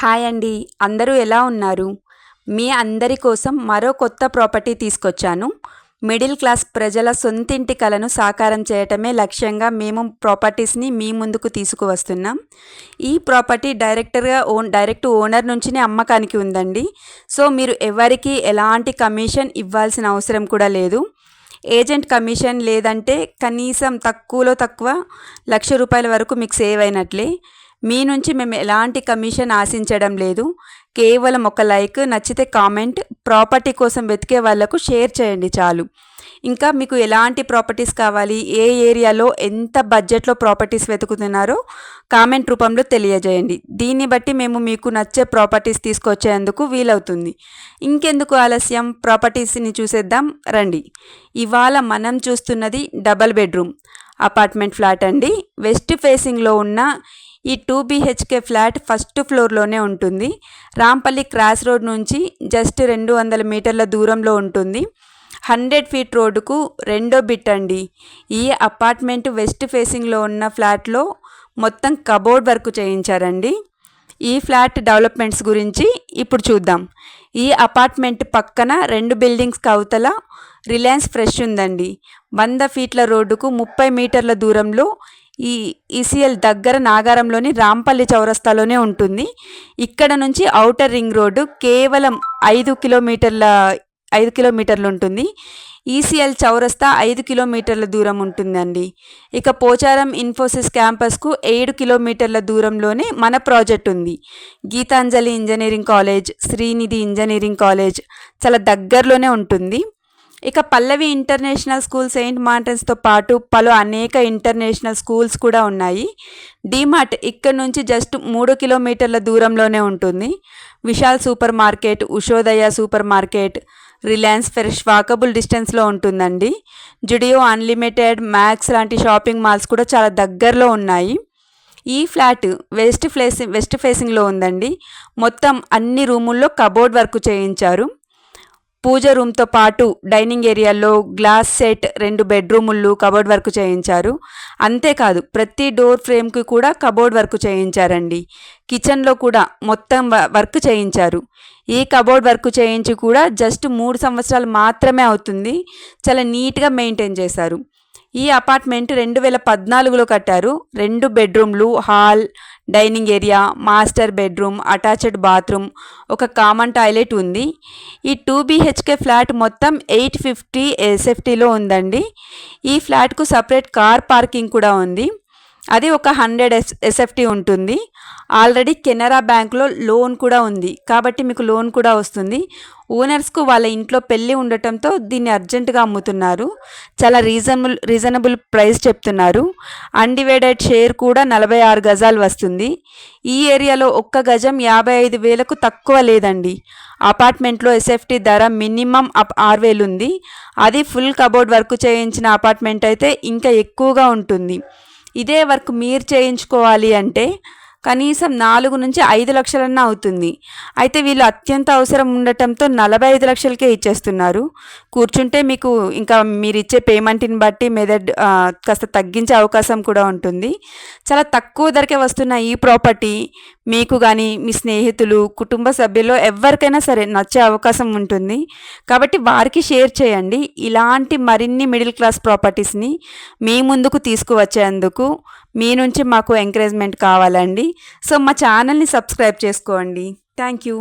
Hi అండి. అందరూ ఎలా ఉన్నారు? మీ అందరి కోసం మరో కొత్త ప్రాపర్టీ తీసుకొచ్చాను. మిడిల్ క్లాస్ ప్రజల సొంతింటి కలను సాకారం చేయటమే లక్ష్యంగా మేము ప్రాపర్టీస్ని మీ ముందుకు తీసుకువస్తున్నాం. ఈ ప్రాపర్టీ డైరెక్ట్ ఓనర్ నుంచినే అమ్మకానికి ఉందండి. సో మీరు ఎవరికి ఎలాంటి కమిషన్ ఇవ్వాల్సిన అవసరం కూడా లేదు. ఏజెంట్ కమిషన్ లేదంటే కనీసం తక్కువలో తక్కువ ₹1,00,000 వరకు మీకు సేవ్ అయినట్లే. మీ నుంచి మేము ఎలాంటి కమిషన్ ఆశించడం లేదు. కేవలం ఒక లైక్, నచ్చితే కామెంట్, ప్రాపర్టీ కోసం వెతికే వాళ్లకు షేర్ చేయండి చాలు. ఇంకా మీకు ఎలాంటి ప్రాపర్టీస్ కావాలి, ఏ ఏరియాలో ఎంత బడ్జెట్లో ప్రాపర్టీస్ వెతుకుతున్నారో కామెంట్ రూపంలో తెలియజేయండి. దీన్ని బట్టి మేము మీకు నచ్చే ప్రాపర్టీస్ తీసుకొచ్చేందుకు వీలవుతుంది. ఇంకెందుకు ఆలస్యం, ప్రాపర్టీస్ని చూసేద్దాం రండి. ఇవాళ మనం చూస్తున్నది డబల్ బెడ్రూమ్ అపార్ట్మెంట్ ఫ్లాట్ అండి. వెస్ట్ ఫేసింగ్లో ఉన్న ఈ 2 BHK ఫ్లాట్ ఫస్ట్ ఫ్లోర్లోనే ఉంటుంది. రాంపల్లి క్రాస్ రోడ్ నుంచి జస్ట్ 200 మీటర్ల దూరంలో ఉంటుంది. 100 ఫీట్ రోడ్డుకు రెండో బిట్ అండి. ఈ అపార్ట్మెంట్ వెస్ట్ ఫేసింగ్లో ఉన్న ఫ్లాట్లో మొత్తం కబోర్డ్ వర్క్ చేయించారండి. ఈ ఫ్లాట్ డెవలప్మెంట్స్ గురించి ఇప్పుడు చూద్దాం. ఈ అపార్ట్మెంట్ పక్కన 2 బిల్డింగ్స్ అవతల రిలయన్స్ ఫ్రెష్ ఉందండి. 100 ఫీట్ల రోడ్డుకు 30 మీటర్ల దూరంలో ఈ ఈసీఎల్ దగ్గర నాగారంలోని రాంపల్లి చౌరస్తాలోనే ఉంటుంది. ఇక్కడ నుంచి ఔటర్ రింగ్ రోడ్డు కేవలం 5 కిలోమీటర్లు ఉంటుంది. ఈసీఎల్ చౌరస్తా 5 కిలోమీటర్ల దూరం ఉంటుందండి. ఇక పోచారం ఇన్ఫోసిస్ క్యాంపస్కు 7 కిలోమీటర్ల దూరంలోనే మన ప్రాజెక్ట్ ఉంది. Geetanjali engineering college, Srinidhi engineering college చాలా దగ్గరలోనే ఉంటుంది. ఇక పల్లవి ఇంటర్నేషనల్ స్కూల్, సెయింట్ మార్టిన్స్తో పాటు పలు అనేక ఇంటర్నేషనల్ స్కూల్స్ కూడా ఉన్నాయి. డీమార్ట్ ఇక్కడ నుంచి జస్ట్ 3 కిలోమీటర్ల దూరంలోనే ఉంటుంది. Vishal super market, Ushodaya super market, Reliance fresh walkable డిస్టెన్స్లో ఉంటుందండి. జుడియో, అన్లిమిటెడ్, మ్యాక్స్ లాంటి షాపింగ్ మాల్స్ కూడా చాలా దగ్గరలో ఉన్నాయి. ఈ ఫ్లాట్ వెస్ట్ ఫేసింగ్లో ఉందండి. మొత్తం అన్ని రూముల్లో కబోర్డ్ వర్క్ చేయించారు. పూజ రూమ్తో పాటు డైనింగ్ ఏరియాలో గ్లాస్ సెట్, 2 బెడ్రూములు కబోర్డ్ వర్క్ చేయించారు. అంతేకాదు ప్రతి డోర్ ఫ్రేమ్కి కూడా కబోర్డ్ వర్క్ చేయించారండి. కిచెన్లో కూడా మొత్తం వర్క్ చేయించారు. ఈ కబోర్డ్ వర్క్ చేయించి కూడా జస్ట్ 3 సంవత్సరాలు మాత్రమే అవుతుంది. చాలా నీట్గా మెయింటైన్ చేశారు. ఈ అపార్ట్మెంట్ 2014లో కట్టారు. 2 బెడ్రూమ్లు, hall, dining area, master bedroom, attached bathroom, ఒక కామన్ టాయిలెట్ ఉంది. ఈ 2 BHK ఫ్లాట్ మొత్తం 850 SFTలో ఉందండి. ఈ ఫ్లాట్కు సపరేట్ కార్ పార్కింగ్ కూడా ఉంది. అది ఒక 100 SFT ఉంటుంది. ఆల్రెడీ కెనరా బ్యాంక్లో లోన్ కూడా ఉంది కాబట్టి మీకు లోన్ కూడా వస్తుంది. ఓనర్స్కు వాళ్ళ ఇంట్లో పెళ్ళి ఉండటంతో దీన్ని అర్జెంటుగా అమ్ముతున్నారు. చాలా రీజనబుల్ ప్రైస్ చెప్తున్నారు. అన్డివైడెడ్ షేర్ కూడా 46 గజాలు వస్తుంది. ఈ ఏరియాలో ఒక్క గజం 55,000కు తక్కువ లేదండి. అపార్ట్మెంట్లో SFT ధర మినిమం 6,000 ఉంది. అది ఫుల్ కబోర్డ్ వర్క్ చేయించిన అపార్ట్మెంట్ అయితే ఇంకా ఎక్కువగా ఉంటుంది. ఇదే వర్క్ మీరు చేయించుకోవాలి అంటే కనీసం 4 నుంచి 5 లక్షలన్నా అవుతుంది. అయితే వీళ్ళు అత్యంత అవసరం ఉండటంతో 45 లక్షలకే ఇచ్చేస్తున్నారు. కూర్చుంటే మీకు ఇంకా మీరు ఇచ్చే పేమెంట్ని బట్టి మెథడ్ కాస్త తగ్గించే అవకాశం కూడా ఉంటుంది. చాలా తక్కువ ధరకే వస్తున్న ఈ ప్రాపర్టీ మీకు కానీ మీ స్నేహితులు, కుటుంబ సభ్యుల్లో ఎవరికైనా సరే నచ్చే అవకాశం ఉంటుంది. కాబట్టి వారికి షేర్ చేయండి. ఇలాంటి మరిన్ని మిడిల్ క్లాస్ ప్రాపర్టీస్ని మీ ముందుకు తీసుకువచ్చేందుకు మీ నుంచి మాకు ఎంకరేజ్మెంట్ కావాలండి. సో మా ఛానల్ని సబ్స్క్రైబ్ చేసుకోండి. Thank you.